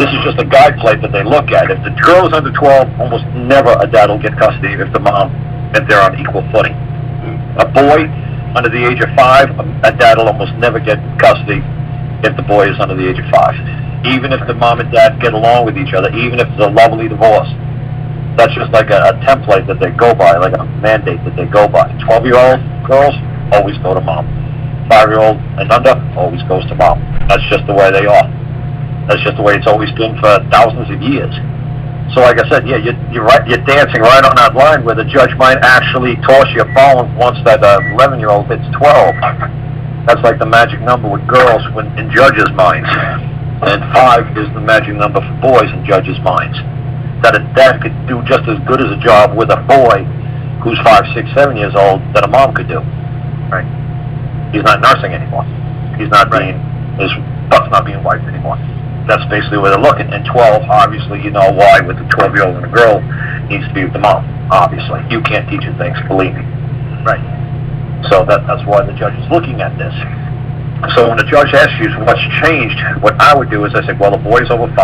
This is just a guide plate that they look at. If the girl is under 12, almost never a dad will get custody if they're on equal footing. A boy under the age of 5, a dad will almost never get custody if the boy is under the age of 5. Even if the mom and dad get along with each other, even if it's a lovely divorce. That's just like a template that they go by, like a mandate that they go by. 12-year-old girls always go to mom. 5-year-old and under always goes to mom. That's just the way they are. That's just the way it's always been for thousands of years. So like I said, yeah, you're right. You're dancing right on that line where the judge might actually toss your phone once that 11-year-old hits 12. That's like the magic number with girls in judges' minds. And 5 is the magic number for boys in judges' minds. That a dad could do just as good as a job with a boy who's 5, 6, 7 years old that a mom could do. Right. He's not nursing anymore. He's not being, his butt's not being wiped anymore. That's basically where they're looking. And 12, obviously, you know why with the 12-year-old and a girl needs to be with the mom, obviously. You can't teach her things, believe me. Right. So that's why the judge is looking at this. So when the judge asks you what's changed, what I would do is I say, well, the boy's over 5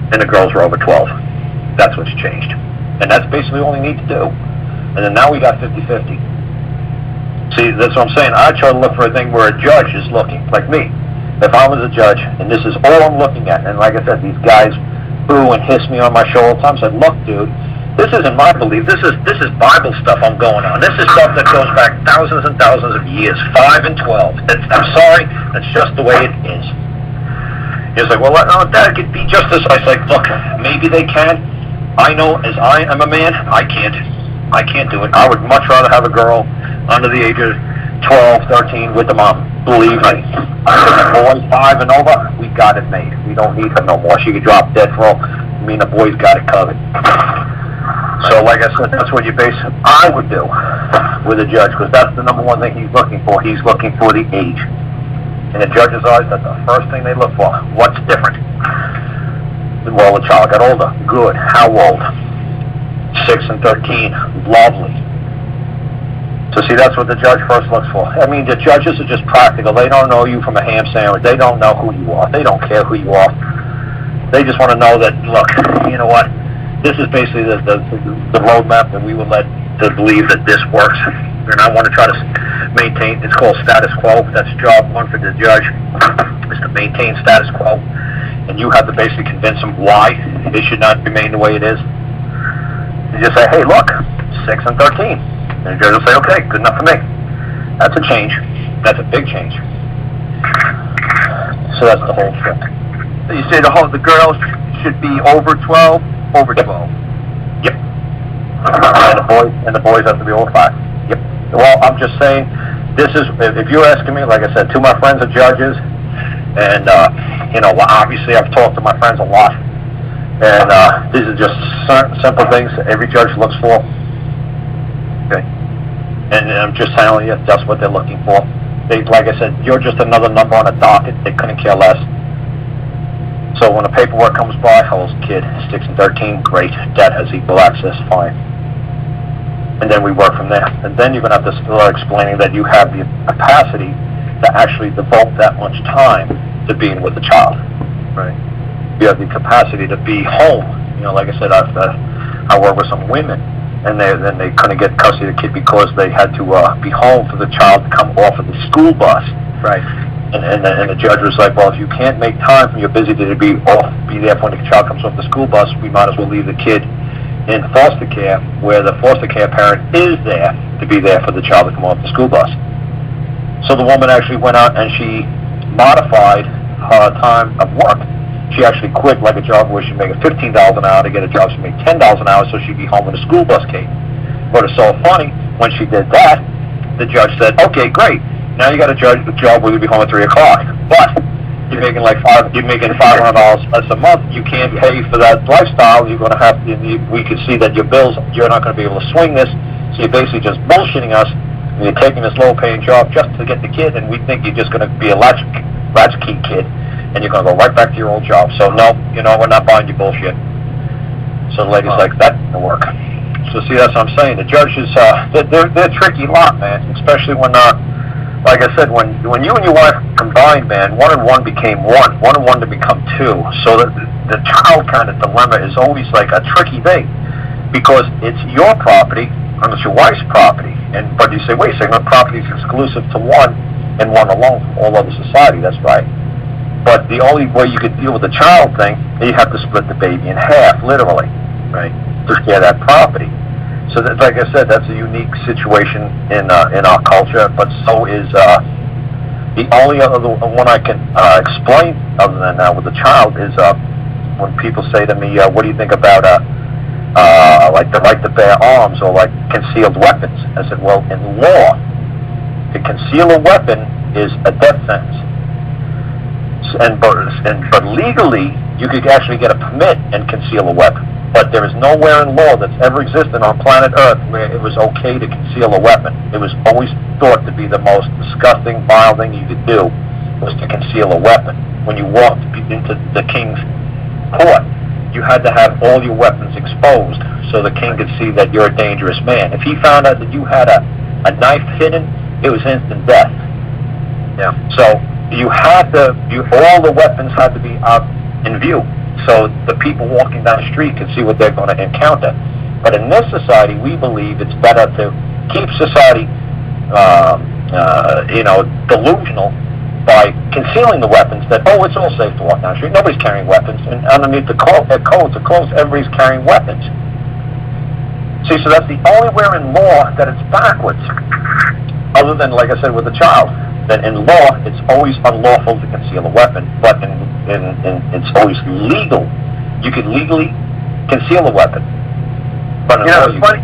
and the girls are over 12. That's what's changed. And that's basically all we need to do. And then now we got 50-50. See, that's what I'm saying. I try to look for a thing where a judge is looking, like me. If I was a judge, and this is all I'm looking at, and like I said, these guys boo and hiss me on my show all the time, I said, look, dude, this isn't my belief. This is Bible stuff I'm going on. This is stuff that goes back thousands and thousands of years, 5 and 12. I'm sorry, that's just the way it is. He's like, well, no, that could be just as... I was like, look, maybe they can. I know as I am a man, I can't do it. I would much rather have a girl under the age of 12, 13 with the mom. Believe me. The boys 5 and over, we got it made. We don't need her no more. She could drop dead for all. I mean, the boys got it covered. So, like I said, that's what I would do with a judge, because that's the number one thing he's looking for. He's looking for the age. In a judge's eyes, that's the first thing they look for. What's different? Well, the child got older. Good. How old? 6 and 13. Lovely. So see, that's what the judge first looks for. I mean, the judges are just practical. They don't know you from a ham sandwich. They don't know who you are. They don't care who you are. They just want to know that, look, you know what? This is basically the roadmap that we were led to believe that this works. And I want to try to maintain, it's called status quo. That's job one for the judge, is to maintain status quo. And you have to basically convince them why it should not remain the way it is. You just say, hey, look, 6 and 13. And the judge will say, okay, good enough for me. That's a change. That's a big change. So that's the whole trip. So you say the girls should be over 12? Over 12. Yep. And the boys have to be over 5. Yep. Well, I'm just saying, this is, if you're asking me, like I said, two of my friends are judges, and, you know, obviously I've talked to my friends a lot, and these are just simple things that every judge looks for. Okay. And I'm just telling you, that's what they're looking for. They, like I said, you're just another number on a docket. They couldn't care less. So when the paperwork comes by, how old's the kid? 6 and 13, great. Dad has equal access, fine. And then we work from there. And then you're going to have to start explaining that you have the capacity to actually devote that much time to being with the child. Right. You have the capacity to be home. You know, like I said, I work with some women, and they couldn't get custody of the kid because they had to be home for the child to come off of the school bus. Right. And the judge was like, well, if you can't make time from your busy day to be there when the child comes off the school bus, we might as well leave the kid in foster care, where the foster care parent is there to be there for the child to come off the school bus. So the woman actually went out and she modified her time of work. She actually quit like a job where she'd make $15 an hour to get a job she made $10 an hour, so she'd be home when the school bus came. But it's so funny, when she did that, the judge said, okay, great. Now you got a job where you'll be home at 3 o'clock, but you're making $500 less a month. You can't pay for that lifestyle. You're going to have to, we can see that your bills, you're not going to be able to swing this. So you're basically just bullshitting us. And you're taking this low-paying job just to get the kid, and we think you're just going to be a latchkey kid, and you're going to go right back to your old job. So no, you know, we're not buying your bullshit. So the lady's like, that didn't work. So see, that's what I'm saying. The judges, they're a tricky lot, man, especially when, like I said, when you and your wife combined, man, 1 and 1 became 1. 1 and 1 to become 2. So that the child kind of dilemma is always like a tricky thing, because it's your property and it's your wife's property, but you say, wait a second, the property is exclusive to one and one alone from all other society. That's right. But the only way you could deal with the child thing, you have to split the baby in half, literally, right, to share that property. So, that, like I said, that's a unique situation in our culture. But so is the only other one I can explain other than that with the child is when people say to me, "What do you think about like the right to bear arms or like concealed weapons?" I said, "Well, in law, to conceal a weapon is a death sentence." But legally, you could actually get a permit and conceal a weapon. But there is nowhere in law that's ever existed on planet Earth where it was okay to conceal a weapon. It was always thought to be the most disgusting, vile thing you could do, was to conceal a weapon. When you walked into the king's court, you had to have all your weapons exposed so the king could see that you're a dangerous man. If he found out that you had a knife hidden, it was instant death. Yeah. So you had to, all the weapons had to be out in view, so the people walking down the street can see what they're going to encounter. But in this society, we believe it's better to keep society, delusional by concealing the weapons. That it's all safe to walk down the street. Nobody's carrying weapons, and underneath the codes, everybody's carrying weapons. See, so that's the only where in law that it's backwards, other than, like I said, with a child. That in law, it's always unlawful to conceal a weapon, but it's always legal. You can legally conceal a weapon. But in law, it's funny,